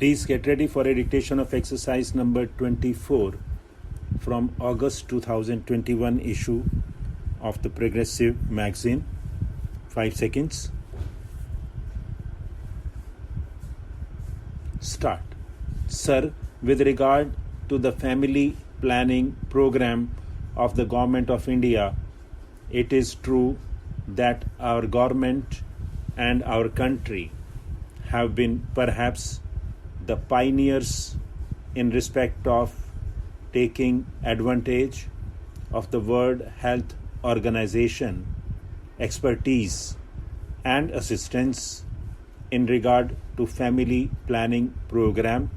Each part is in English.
Please get ready for a dictation of exercise number 24 from August 2021 issue of the Progressive magazine. 5 seconds. Start. Sir, with regard to the family planning program of the Government of India, it is true that our government and our country have been perhaps the pioneers in respect of taking advantage of the World Health Organization expertise and assistance in regard to family planning program,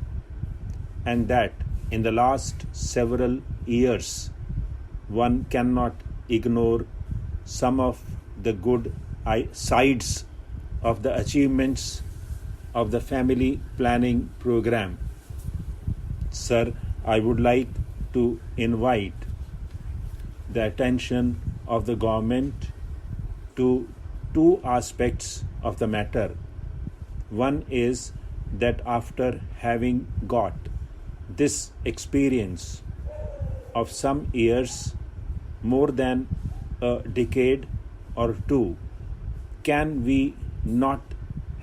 and that in the last several years one cannot ignore some of the good sides of the achievements of the family planning program. Sir, I would like to invite the attention of the government to two aspects of the matter. One is that after having got this experience of some years, more than a decade or two, can we not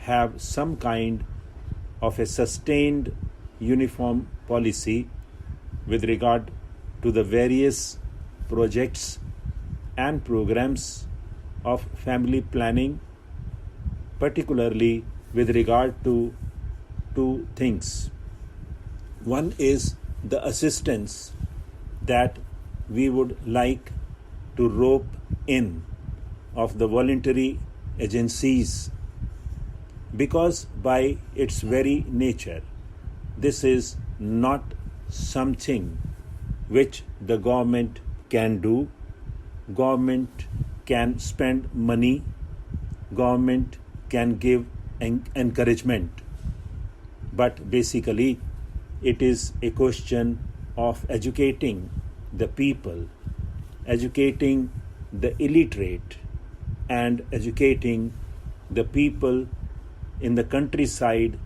have some kind of a sustained uniform policy with regard to the various projects and programs of family planning, particularly with regard to two things. One is the assistance that we would like to rope in of the voluntary agencies, because by its very nature this is not something which the government can do. Government can spend money, government can give encouragement, but basically it is a question of educating the people, educating the illiterate, and educating the people in the countryside,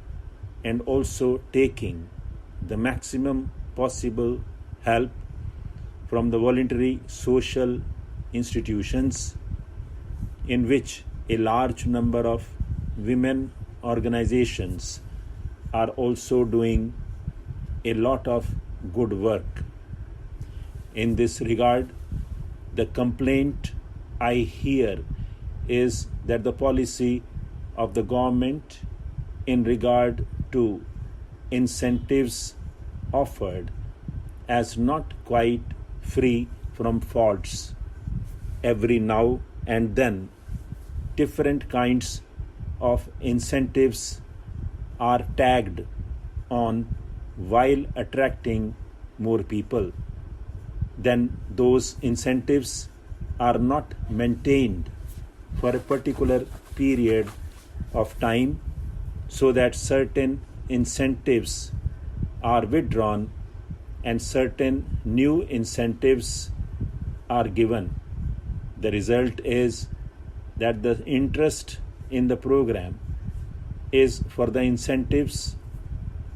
and also taking the maximum possible help from the voluntary social institutions, in which a large number of women organizations are also doing a lot of good work. In this regard, the complaint I hear is that the policy of the government in regard to incentives offered as not quite free from faults. Every now and then, different kinds of incentives are tagged on while attracting more people. Then those incentives are not maintained for a particular period of time, so that certain incentives are withdrawn and certain new incentives are given. The result is that the interest in the program is for the incentives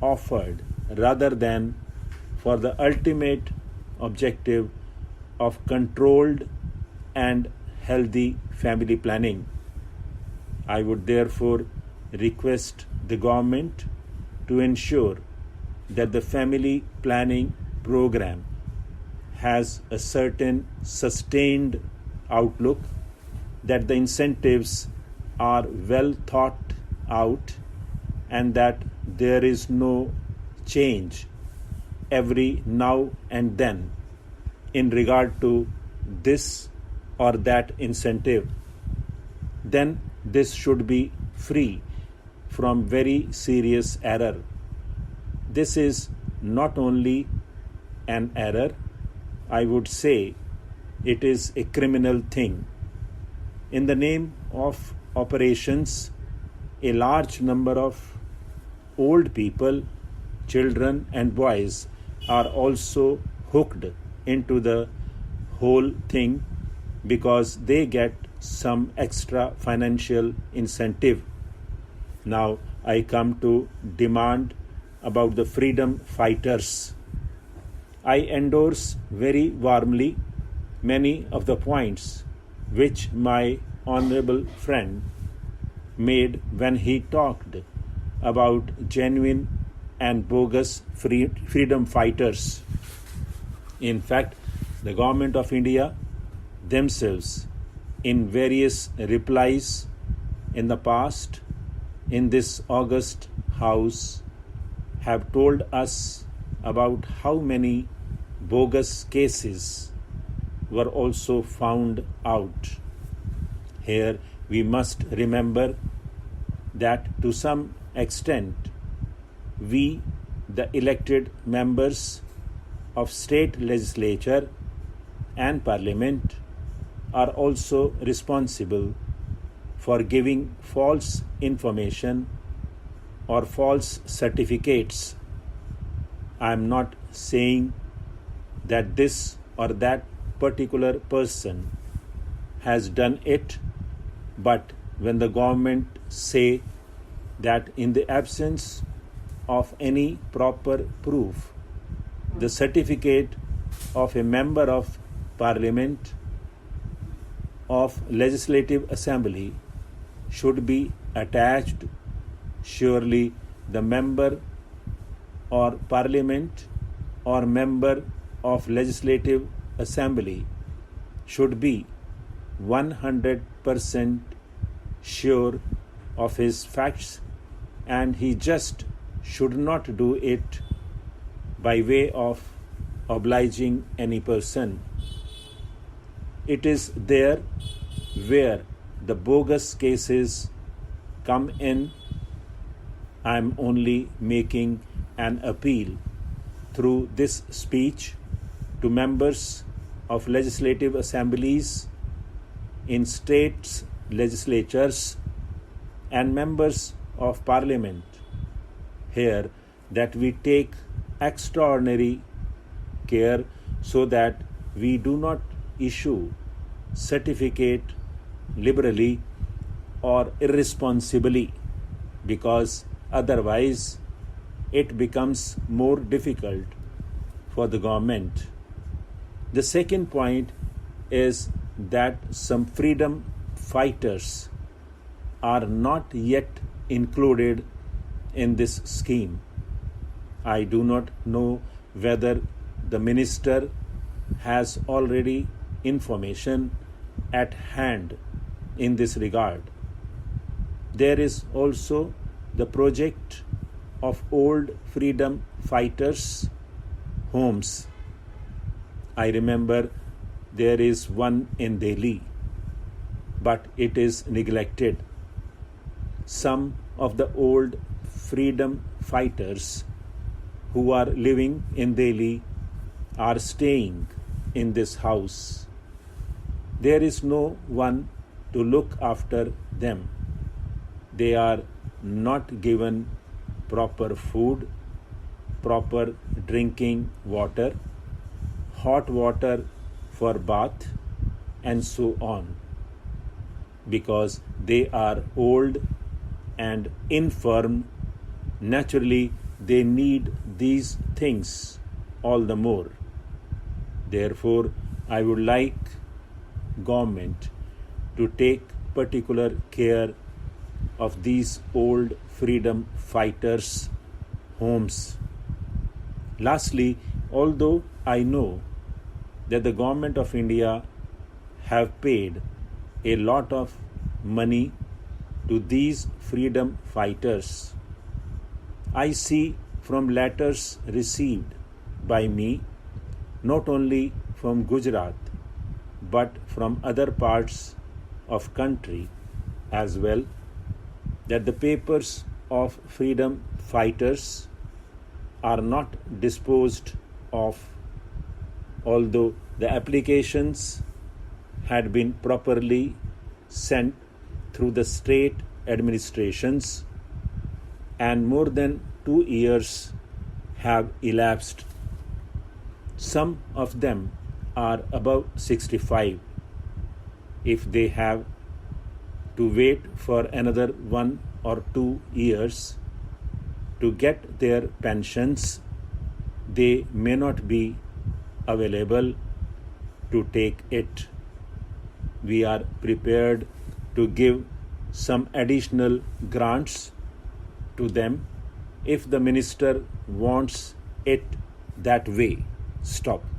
offered rather than for the ultimate objective of controlled and healthy family planning. I would therefore request the government to ensure that the family planning program has a certain sustained outlook, that the incentives are well thought out, and that there is no change every now and then in regard to this or that incentive. Then this should be free from very serious error. This is not only an error, I would say it is a criminal thing. In the name of operations, a large number of old people, children and boys are also hooked into the whole thing because they get some extra financial incentive. Now I come to demand about the freedom fighters. I endorse very warmly many of the points which my honorable friend made when he talked about genuine and bogus freedom fighters. In fact, the government of India themselves, in various replies in the past in this august house, have told us about how many bogus cases were also found out. Here we must remember that to some extent we, the elected members of state legislature and parliament, are also responsible for giving false information or false certificates. I am not saying that this or that particular person has done it, but when the government say that in the absence of any proper proof, the certificate of a member of parliament of legislative assembly should be attached, surely the member or parliament or member of legislative assembly should be 100% sure of his facts, and he just should not do it by way of obliging any person. It is there where the bogus cases come in. I am only making an appeal through this speech to members of legislative assemblies in states legislatures and members of parliament here that we take extraordinary care so that we do not issue certificate liberally or irresponsibly, because otherwise it becomes more difficult for the government. The second point is that some freedom fighters are not yet included in this scheme. I do not know whether the minister has already information at hand in this regard. There is also the project of old freedom fighters' homes. I remember there is one in Delhi, but it is neglected. Some of the old freedom fighters who are living in Delhi are staying in this house. There is no one to look after them. They are not given proper food, proper drinking water, hot water for bath, and so on, because they are old and infirm. Naturally, they need these things all the more. Therefore, I would like government to take particular care of these old freedom fighters' homes. Lastly, although I know that the government of India have paid a lot of money to these freedom fighters, I see from letters received by me, not only from Gujarat, but from other parts of country as well, that the papers of freedom fighters are not disposed of, although the applications had been properly sent through the state administrations, and more than 2 years have elapsed. Some of them are above 65. If they have to wait for another 1 or 2 years, to get their pensions, they may not be available to take it. We are prepared to give some additional grants to them if the minister wants it that way. Stop.